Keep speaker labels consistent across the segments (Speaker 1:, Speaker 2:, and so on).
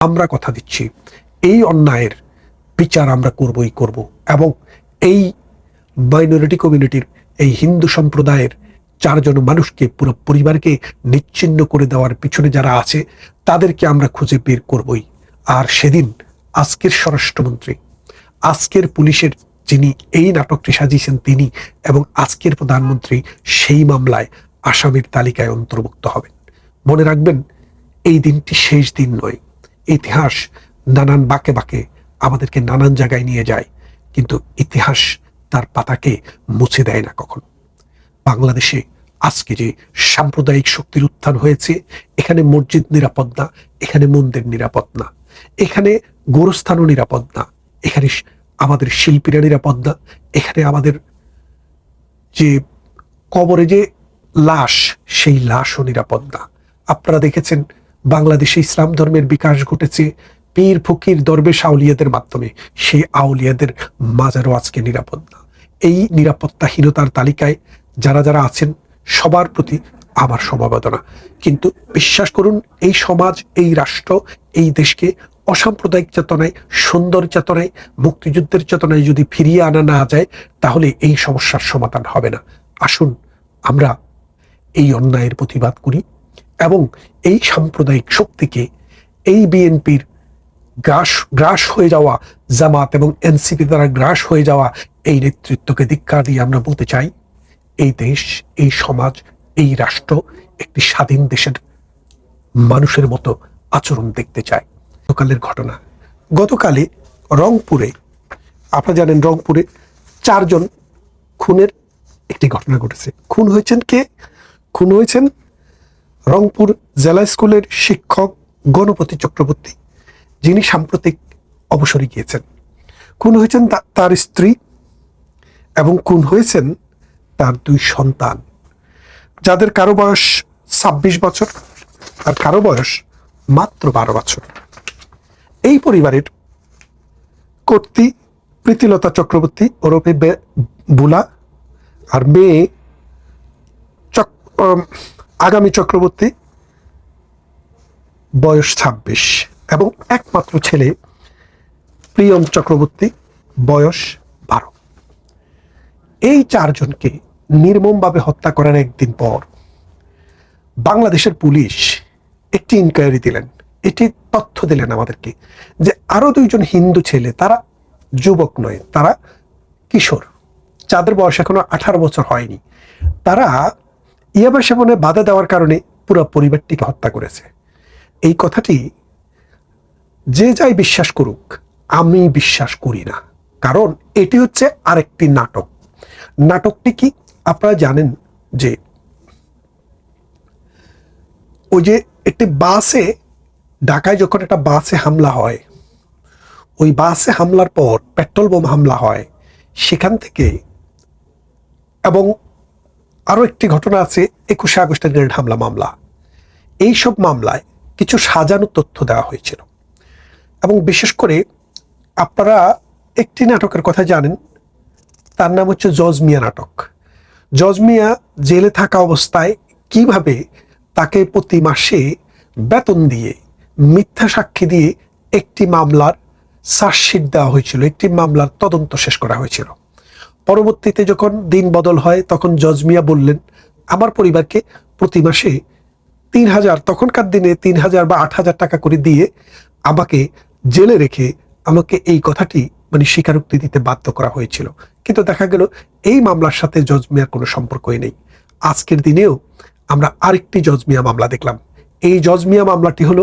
Speaker 1: আমরা কথা দিচ্ছি এই অন্যায়ের বিচার আমরা করবই করব, এবং এই মাইনরিটি কমিউনিটির, এই হিন্দু সম্প্রদায়ের 4 জন মানুষকে, পুরো পরিবারকে নিচ্ছিন্ন করে দেওয়ার পিছনে যারা আছে তাদেরকে আমরা খুঁজে বের করবই। আর সেদিন আজকের স্বরাষ্ট্রমন্ত্রী, আজকের পুলিশের যিনি এই নাটকটি সাজিয়েছেন তিনি, এবং আজকের প্রধানমন্ত্রী সেই মামলায় আসামির তালিকায় অন্তর্ভুক্ত হবেন। মনে রাখবেন, এই দিনটি শেষ দিন নয়। ইতিহাস নানান বাঁকে বাঁকে আমাদেরকে নানান জায়গায় নিয়ে যায়, কিন্তু ইতিহাস তার পাতাকে মুছে দেয় না কখনো। বাংলাদেশে আজকে যে সাম্প্রদায়িক শক্তির উত্থান হয়েছে, এখানে মসজিদ নিরাপদ না, এখানে মন্দির নিরাপদ না, এখানে গোরস্থানও নিরাপদ না, এখানে আমাদের শিল্পীরা নিরাপদ না, এখানে আমাদের যে কবরে যে লাশ, সেই লাশও নিরাপদ না। আপনারা দেখেছেন বাংলাদেশে ইসলাম ধর্মের বিকাশ ঘটেছে পীর ফকির দরবেশ আউলিয়াদের মাধ্যমে, সেই আউলিয়াদের মাজারও আজকে নিরাপদ না। এই নিরাপত্তাহীনতার তালিকায় যারা যারা আছেন সবার প্রতি আমার সমবেদনা। কিন্তু বিশ্বাস করুন, এই সমাজ, এই রাষ্ট্র, এই দেশকে অসাম্প্রদায়িক চেতনায়, সুন্দর চেতনায়, মুক্তিযুদ্ধের চেতনায় যদি ফিরিয়ে আনা না যায়, তাহলে এই সমস্যার সমাধান হবে না। আসুন আমরা এই অন্যায়ের প্রতিবাদ করি, এবং এই সাম্প্রদায়িক শক্তিকে, এই বিএনপির গ্রাস হয়ে যাওয়া জামাত এবং এনসিপি দ্বারা গ্রাস হয়ে যাওয়া এই নেতৃত্বকে ধিক্কার দিয়ে আমরা বলতে চাই, এই দেশ, এই সমাজ, এই রাষ্ট্র একটি স্বাধীন দেশের মানুষের মতো আচরণ দেখতে চায়। গতকালের ঘটনা, গতকালে রংপুরে, আপনারা জানেন রংপুরে 4 জন খুনের একটি ঘটনা ঘটেছে। খুন হয়েছেন কে? খুন হয়েছেন রংপুর জেলা স্কুলের শিক্ষক গণপতি চক্রবর্তী, যিনি সাম্প্রতিক অবসরে গিয়েছেন। খুন হয়েছেন তার স্ত্রী, এবং খুন হয়েছেন তার 2 সন্তান, যাদের কারো বয়স 26 বছর আর কারো বয়স মাত্র 12 বছর। এই পরিবারের কর্ত্রী প্রীতিলতা চক্রবর্তী ওরফে বুলা, আর মেয়ে আগামী চক্রবর্তী, বয়স 26, এবং একমাত্র ছেলে প্রিয়ম চক্রবর্তী, বয়স 12। এই 4 জনকে নির্মমভাবে হত্যা করার একদিন পর বাংলাদেশের পুলিশ একটি ইনকোয়ারি দিলেন, এটি তথ্য দিলেন আমাদেরকে যে আরো 2 জন হিন্দু ছেলে, তারা যুবক নয়, তারা কিশোর, যাদের বয়স এখনো 18 বছর হয়নি, তারা ইয়াবা সেবনে বাধা দেওয়ার কারণে পুরো পরিবারটিকে হত্যা করেছে। এই কথাটি যে যাই বিশ্বাস করুক, আমি বিশ্বাস করি না, কারণ এটি হচ্ছে আরেকটি নাটক। নাটকটি কি আপনারা জানেন? যে ওই যে একটি বাসে, ঢাকায় যখন একটা বাসে হামলা হয়, ওই বাসে হামলার পর পেট্রোল বোম হামলা হয় সেখান থেকে, এবং আরো একটি ঘটনা আছে 21শে আগস্টের গ্রেনেড হামলা মামলা। এইসব মামলায় কিছু সাজানো তথ্য দেওয়া হয়েছিল, এবং বিশেষ করে আপনারা একটি নাটকের কথা জানেন, তার নাম হচ্ছে জজ মিয়া নাটক। জজ মিয়া জেলে থাকা অবস্থায় কিভাবে তাকে প্রতি মাসে বেতন দিয়ে, মিথ্যা সাক্ষী দিয়ে একটি মামলার চার্জশিট দেওয়া হয়েছিল, একটি মামলার তদন্ত শেষ করা হয়েছিল। পরবর্তীতে যখন দিন বদল হয়, তখন জজ মিয়া বললেন, আমার পরিবারকে প্রতি মাসে 3000, তখনকার দিনে 3000 বা 8000 টাকা করে দিয়ে আমাকে জেলে রেখে আমাকে এই কথাটি স্বীকারোক্তি দিতে বাধ্য করা হয়েছিল। কিন্তু দেখা গেল এই মামলার সাথে জজ মিয়ার কোনো সম্পর্কই নেই। আজকের দিনেও আমরা আরেকটি জজ মিয়া মামলা দেখলাম। এই জজ মিয়া মামলাটি হলো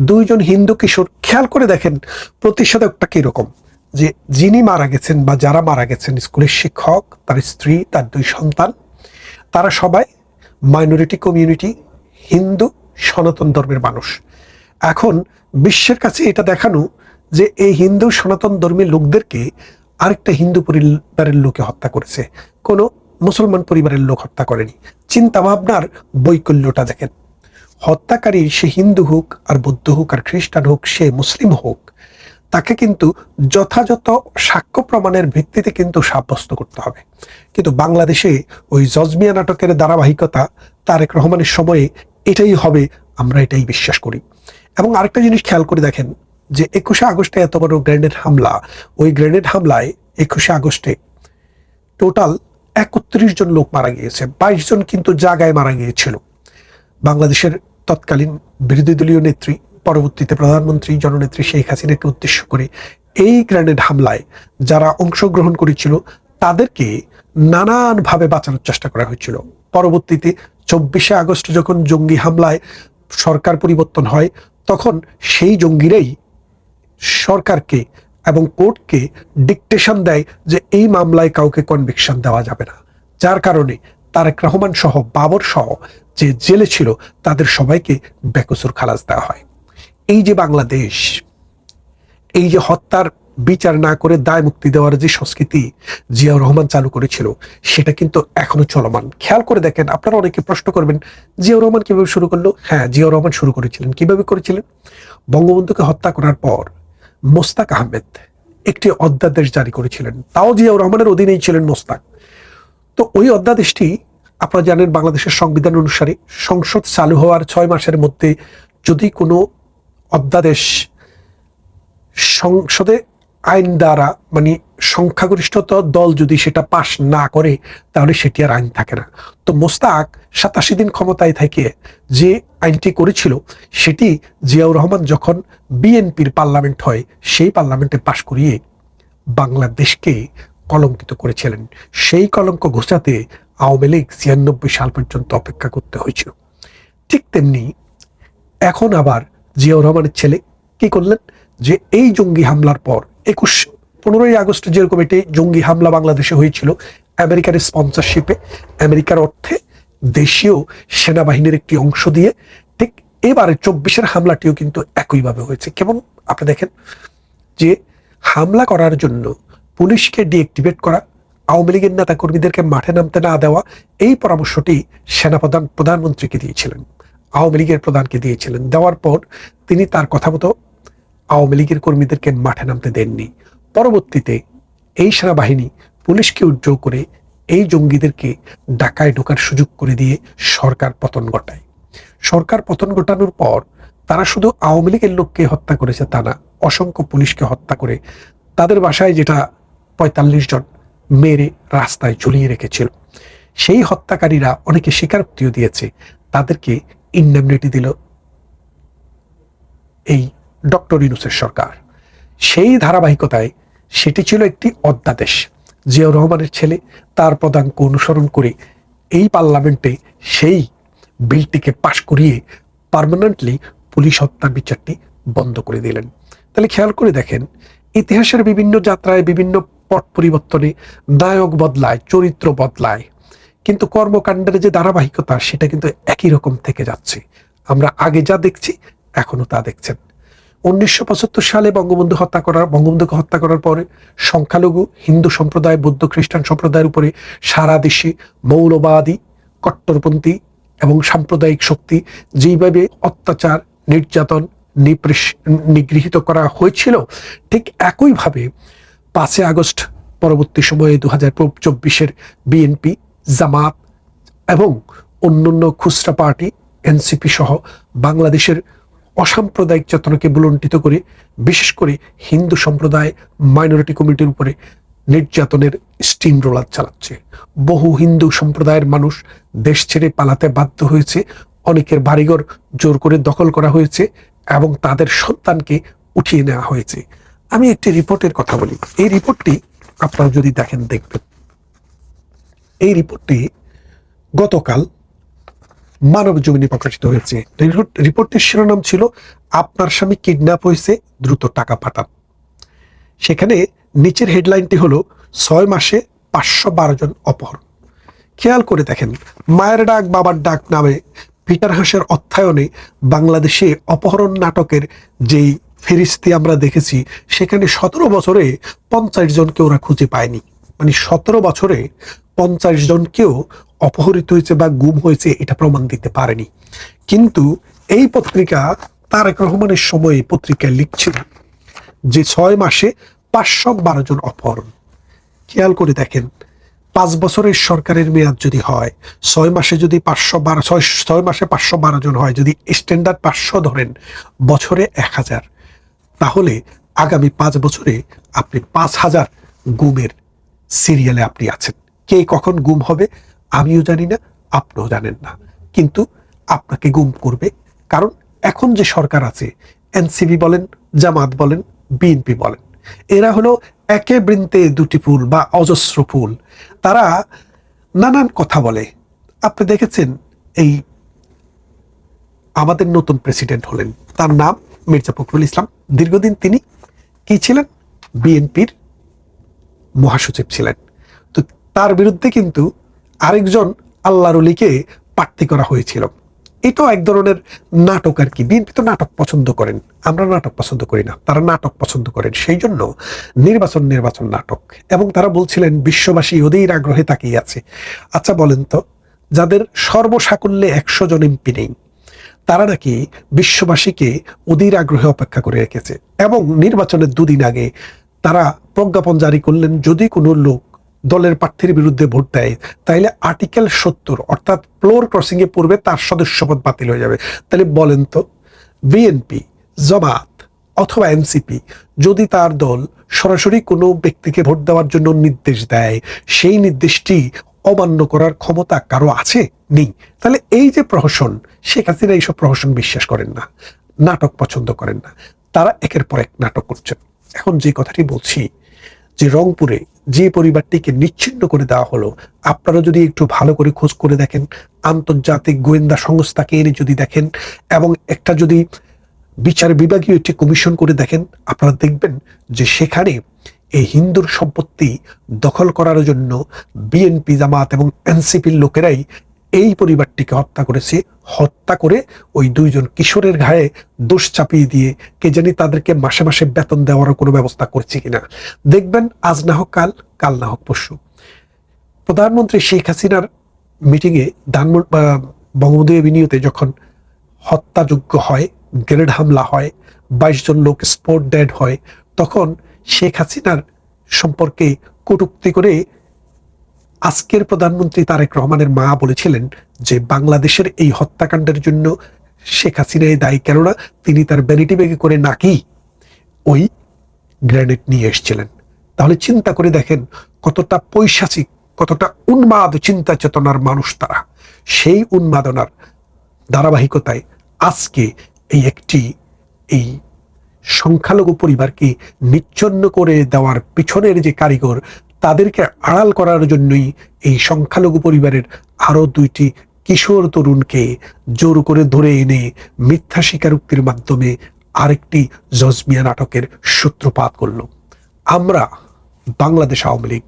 Speaker 1: 2 জন হিন্দু কিশোর। খেয়াল করে দেখেন প্রতিষেধকটা কিরকম, যে যিনি মারা গেছেন বা যারা মারা গেছেন, স্কুলের শিক্ষক, তার স্ত্রী, তার 2 সন্তান, তারা সবাই মাইনরিটি কমিউনিটি, হিন্দু সনাতন ধর্মের মানুষ। এখন বিশ্বের কাছে এটা দেখানো যে এই হিন্দু সনাতন ধর্মের লোকদেরকে আরেকটা হিন্দু পরিবারের লোকে হত্যা করেছে, কোনো মুসলমান পরিবারের লোক হত্যা করেনি। চিন্তা ভাবনার বৈকল্যটা দেখেন। হত্যাকারী সে হিন্দু হোক আর বৌদ্ধ হোক আর খ্রিস্টান হোক, সে মুসলিম হোক, তাকে কিন্তু যথাযথ সাক্ষ্য প্রমাণের ভিত্তিতে কিন্তু সাব্যস্ত করতে হবে। কিন্তু বাংলাদেশে ওই জজ মিয়া নাটকের ধারাবাহিকতা, তারেক রহমানের সময়ে এটাই হবে, আমরা এটাই বিশ্বাস করি। এবং আরেকটা জিনিস খেয়াল করে দেখেন, যে 21শে আগস্টে এত বড় গ্রেনেড হামলা, ওই গ্রেনেড হামলায় 21শে আগস্টে টোটাল 31 জন লোক মারা গিয়েছে, 22 জন কিন্তু জায়গায় মারা গিয়েছিল। বাংলাদেশের তৎকালীন বিরোধী দলীয় নেত্রী, পরবর্তীতে প্রধানমন্ত্রী জননেত্রী শেখ হাসিনাকে উদ্দেশ্য করে এই গ্রেনেড হামলায় যারা অংশগ্রহণ করেছিল তাদেরকে নানানভাবে বাঁচানোর চেষ্টা করা হয়েছিল। পরবর্তীতে 24শে আগস্ট যখন জঙ্গি হামলায় সরকার পরিবর্তন হয়, তখন সেই জঙ্গিরাই সরকারকে এবং কোর্টকে ডিকটেশন দেয় যে এই মামলায় কাউকে কনভিকশন দেওয়া যাবে না, যার কারণে তারেক রহমান সহ বাবর সহ যে জেলে ছিল তাদের সবাইকে বেকসুর খালাস দেওয়া হয়। এই যে বাংলাদেশ, এই যে হত্যার বিচার না করে দায় মুক্তি দেওয়ার যে সংস্কৃতি জিয়াউর রহমান চালু করেছিল, সেটা কিন্তু এখনো চলমান। খেয়াল করে দেখেন, আপনারা অনেকে প্রশ্ন করবেন জিয়াউর রহমান কিভাবে শুরু করলো। হ্যাঁ, জিয়াউর রহমান শুরু করেছিলেন। কিভাবে করেছিলেন? বঙ্গবন্ধুকে হত্যা করার পর মোস্তাক আহমেদ একটি অধ্যাদেশ জারি করেছিলেন, তাও জিয়াউর রহমানের অধীনেই ছিলেন মোস্তাক। তো ওই অধ্যাদেশটি আপনারা জানেন, বাংলাদেশের সংবিধান অনুসারে সংসদ চালু হওয়ার 6 মাসের মধ্যে যদি কোনো অধ্যাদেশ সংসদে আইন দ্বারা, মানে সংখ্যাগরিষ্ঠতা দল যদি সেটা পাশ না করে, তাহলে সেটি আর আইন থাকে না। তো মোস্তাক 87 দিন ক্ষমতায় থেকে যে আইনটি করেছিল, সেটি জিয়াউর রহমান যখন বিএনপির পার্লামেন্ট হয়, সেই পার্লামেন্টে পাশ করিয়ে বাংলাদেশকে কলঙ্কিত করেছিলেন। সেই কলঙ্ক ঘোচাতে আওয়ামী লীগ 96 সাল পর্যন্ত অপেক্ষা করতে হয়েছিল। ঠিক তেমনি এখন আবার জিয়াউর রহমানের ছেলে কি করলেন, যে এই জঙ্গি হামলার পর 15ই আগস্ট যেরকম একটি জঙ্গি হামলা বাংলাদেশে হয়েছিল আমেরিকার স্পন্সরশিপে, আমেরিকার অর্থে, দেশীয় সেনাবাহিনীর একটি অংশ দিয়ে, ঠিক এবারে 24-এর হামলাটিও কিন্তু একইভাবে হয়েছে। কেমন আপনি দেখেন, যে হামলা করার জন্য পুলিশকে ডিঅ্যাক্টিভেট করা, আওয়ামী লীগের নেতা কর্মীদেরকে মাঠে নামতে না দেওয়া, এই পরামর্শটি সেনাপ্রধান প্রধানমন্ত্রীকে দিয়েছিলেন, আওয়ামী লীগের প্রধানকে দিয়েছিলেন। দেওয়ার পর তিনি তার কথা মতো আওয়ামী লীগের কর্মীদেরকে মাঠে নামতে দেননি। পরবর্তীতে এই সেনাবাহিনী পুলিশকে উদ্যোগ করে এই জঙ্গিদেরকে ঢাকায় ঢোকার সুযোগ করে দিয়ে সরকার পতন ঘটায়। সরকার পতন ঘটানোর পর তারা শুধু আওয়ামী লীগের লোককে হত্যা করেছে তা না, অসংখ্য পুলিশকে হত্যা করে তাদের বাসায় যেটা 45 জন মেরে রাস্তায় ঝুলিয়ে রেখেছিল, সেই হত্যাকারীরা অনেকে স্বীকারোক্তিও দিয়েছে, তাদেরকে ইন্ডেমনিটি দিল এই ডক্টর ইউনূসের সরকার। সেই ধারাবাহিকতায় সেটি ছিল একটি অধ্যাদেশ। জিয়াউর রহমানের ছেলে তার পদাঙ্ক অনুসরণ করে এই পার্লামেন্টে সেই বিলটিকে পাশ করিয়ে পার্মানেন্টলি পুলিশ হত্যার বিচারটি বন্ধ করে দিলেন। তাহলে খেয়াল করে দেখেন, ইতিহাসের বিভিন্ন যাত্রায় বিভিন্ন পট পরিবর্তনে নায়ক বদলায়, চরিত্র বদলায়, কিন্তু কর্মকাণ্ডের যে ধারাবাহিকতা সেটা কিন্তু একই রকম থেকে যাচ্ছে। আমরা আগে যা দেখছি এখনো তা দেখছেন। 1975 সালে বঙ্গবন্ধুকে হত্যা করার পরে সংখ্যালঘু হিন্দু সম্প্রদায়, বৌদ্ধ খ্রিস্টান সম্প্রদায়ের উপরে সারা দেশে মৌলবাদী, কট্টরপন্থী এবং সাম্প্রদায়িক শক্তি যেইভাবে অত্যাচার, নির্যাতন, নিগৃহীত করা হয়েছিল, ঠিক একইভাবে 5 আগস্ট পরবর্তী সময়ে 2024-এর বিএনপি, জামাত এবং অন্যান্য খুচরা পার্টি এনসিপি সহ বাংলাদেশের অসাম্প্রদায়িক চেতনাকে বুলন্ডিত করে বিশেষ করে হিন্দু সম্প্রদায়, মাইনরিটি কমিউনিটির উপরে নির্যাতনের স্টিম রোলার চালাচ্ছে। বহু হিন্দু সম্প্রদায়ের মানুষ দেশ ছেড়ে পালাতে বাধ্য হয়েছে, অনেকের বাড়িঘর জোর করে দখল করা হয়েছে এবং তাদের সন্তানকে উঠিয়ে নেওয়া হয়েছে। আমি একটি রিপোর্টের কথা বলি, এই রিপোর্টটি আপনারা যদি দেখেন দেখবেন। এই রিপোর্টটি গতকাল মানব জমিনে প্রকাশিত হয়েছে। রিপোর্টটির শিরোনাম ছিল আপনার স্বামী কিডন্যাপ হয়েছে, দ্রুত টাকা পাঠান। সেখানে নিচের হেডলাইনটি হলো 6 মাসে 512 জন অপহরণ। খেয়াল করে দেখেন, মায়ের ডাক বাবার ডাক নামে পিটার হাসের অর্থায়নে বাংলাদেশে অপহরণ নাটকের যেই ফেরিস্তি আমরা দেখেছি, সেখানে 17 বছরে 50 জনকে ওরা খুঁজে পায়নি। মানে 17 বছরে 50 জনকেও অপহরিত হয়েছে বা গুম হয়েছে এটা প্রমাণ দিতে পারেনি। কিন্তু এই পত্রিকা তারেক রহমানের সময়ে পত্রিকায় লিখছিল যে 6 মাসে 512 জন অপহরণ। খেয়াল করে দেখেন, 5 বছরের সরকারের মেয়াদ যদি হয়, 6 মাসে যদি 6 মাসে 512 জন হয়, যদি স্ট্যান্ডার্ড 500 ধরেন, বছরে 1000, তাহলে আগামী 5 বছরে আপনি 5,000 গুমের সিরিয়ালে আপনি আছেন। কে কখন গুম হবে আমিও জানি না, আপনিও জানেন না, কিন্তু আপনাকে গুম করবে। কারণ এখন যে সরকার আছে, এনসিপি বলেন, জামাত বলেন, বিএনপি বলেন, এরা হলো একে বৃন্তে দুটি ফুল বা অজস্র ফুল। তারা নানান কথা বলে। আপনি দেখেছেন এই আমাদের নতুন প্রেসিডেন্ট হলেন, তার নাম মির্জা ফখরুল ইসলাম। দীর্ঘদিন তিনি কি ছিলেন? বিএনপির মহাসচিব ছিলেন। তো তার বিরুদ্ধে কিন্তু আরেকজন আল্লাহর ওলিকে প্রার্থী করা হয়েছিল। এটাও এক ধরনের নাটক আর কি। বিএনপি তো নাটক পছন্দ করেন, আমরা নাটক পছন্দ করি না, তারা নাটক পছন্দ করেন। সেই জন্য নির্বাচন নাটক। এবং তারা বলছিলেন বিশ্ববাসী অধীর আগ্রহে তাকিয়ে আছে। আচ্ছা বলেন তো, যাদের সর্বসাকুল্যে 100 জন এমপি নেই, তারা নাকি বিশ্ববাসীকে অধীর আগ্রহে অপেক্ষা করে রেখেছে। এবং নির্বাচনের 2 দিন আগে তারা প্রজ্ঞাপন জারি করলেন, যদি কোনো লোক দলের প্রার্থীর বিরুদ্ধে ভোট দেয় তাইলে আর্টিকেল 70 অর্থাৎ ফ্লোর ক্রসিং এ পূর্বে তার সদস্যপদ বাতিল হয়ে যাবে। তাহলে বলেন তো, বিএনপি, জামাত অথবা এনসিপি যদি তার দল সরাসরি কোনো ব্যক্তিকে ভোট দেওয়ার জন্য নির্দেশ দেয়, সেই নির্দেশটি অমান্য করার ক্ষমতা কারো আছে? নেই। তাহলে এই যে প্রহসন, শেখ হাসিনা এইসব প্রহসন বিশ্বাস করেন না, নাটক পছন্দ করেন না। তারা একের পর এক নাটক করছেন। এখন যে কথাটি বলছি, যে রংপুরে যে পরিবারটিকে নিচ্ছিন্ন করে দেওয়া হলো, আপনারা যদি একটু ভালো করে খোঁজ করে দেখেন, আন্তর্জাতিক গোয়েন্দা সংস্থাকে এনে যদি দেখেন এবং একটা যদি বিচার বিভাগীয় একটি কমিশন করে দেখেন, আপনারা দেখবেন যে সেখানে এই হিন্দুর সম্পত্তি দখল করার জন্য বিএনপি, জামাত এবং এনসিপির লোকেরাই এই পরিবারটিকে হত্যা করেছে। হত্যা করে ওই 2 জন কিশোরের ঘায়ে দোষ চাপিয়ে দিয়ে কে জানি তাদেরকে মাসে মাসে বেতন দেওয়ারও কোনো ব্যবস্থা করছে কিনা। দেখবেন আজ না হোক কাল, কাল না হোক পরশু। প্রধানমন্ত্রী শেখ হাসিনার মিটিংয়ে বঙ্গবন্ধু এভিনিউতে যখন হত্যাযোগ্য হয়, গ্রেনেড হামলা হয়, 22 জন লোক স্পট ডেড হয়, তখন শেখ হাসিনার সম্পর্কে কটূক্তি করে আজকের প্রধানমন্ত্রী তারেক রহমানের মা বলেছিলেন যে বাংলাদেশের এই হত্যাকাণ্ডের জন্য শেখ হাসিনাই দায়ী, কেননা তিনি তার ভ্যানিটি ব্যাগে করে নাকি ওই গ্রেনেড নিয়ে এসেছিলেন। তাহলে চিন্তা করে দেখেন কতটা পৈশাচিক, কতটা উন্মাদ চিন্তা চেতনার মানুষ তারা। সেই উন্মাদনার ধারাবাহিকতায় আজকে এই সংখ্যালঘু পরিবারকে নিচ্ছন্ন করে দেওয়ার পিছনের যে কারিগর, তাদেরকে আড়াল করার জন্যই এই সংখ্যালঘু পরিবারের আরো 2টি কিশোর তরুণকে জোর করে ধরে এনে মিথ্যা স্বীকারোক্তির মাধ্যমে আরেকটি জজমিয়া নাটকের সূত্রপাত করল। আমরা বাংলাদেশ আওয়ামী লীগ,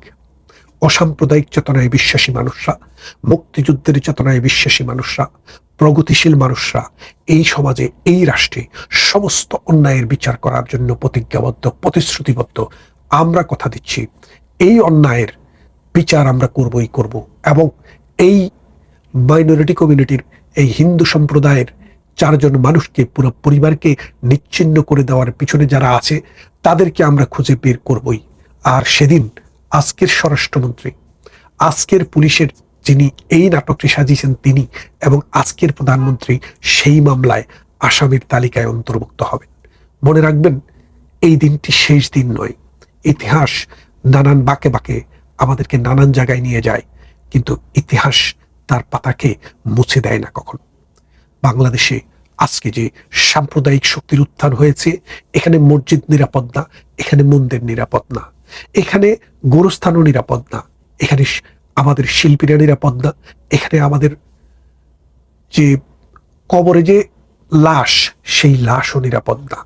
Speaker 1: অসাম্প্রদায়িক চেতনায় বিশ্বাসী মানুষরা, মুক্তিযুদ্ধের চেতনায় বিশ্বাসী মানুষরা, প্রগতিশীল মানুষরা এই সমাজে, এই রাষ্ট্রে সমস্ত অন্যায়ের বিচার করার জন্য প্রতিজ্ঞাবদ্ধ, প্রতিশ্রুতিবদ্ধ। আমরা কথা দিচ্ছি এই অন্যায়ের বিচার আমরা করবই করব। এবং এই মাইনরিটি কমিউনিটির, এই হিন্দু সম্প্রদায়ের 4 জন মানুষকে, পুরো পরিবারকে নিচ্ছিন্ন করে দেওয়ার পিছনে যারা আছে তাদেরকে আমরা খুঁজে বের করবই। আর সেদিন আজকের স্বরাষ্ট্রমন্ত্রী, আজকের পুলিশের যিনি এই নাটকটি সাজিয়েছেন তিনি, এবং আজকের প্রধানমন্ত্রী সেই মামলায় আসামির তালিকায় অন্তর্ভুক্ত হবেন। মনে রাখবেন, এই দিনটি শেষ দিন নয়। ইতিহাস নানান বাঁকে বাঁকে আমাদেরকে নানান জায়গায় নিয়ে যায়, কিন্তু ইতিহাস তার পাতাকে মুছে দেয় না কখন। বাংলাদেশে আজকে যে সাম্প্রদায়িক শক্তির উত্থান হয়েছে, এখানে মসজিদ নিরাপদ না, এখানে মন্দির নিরাপদ না, এখানে গোরস্থানও নিরাপদ না, এখানে আমাদের শিল্পীরা নিরাপদ না, এখানে আমাদের যে কবরে যে লাশ, সেই লাশও নিরাপদ না।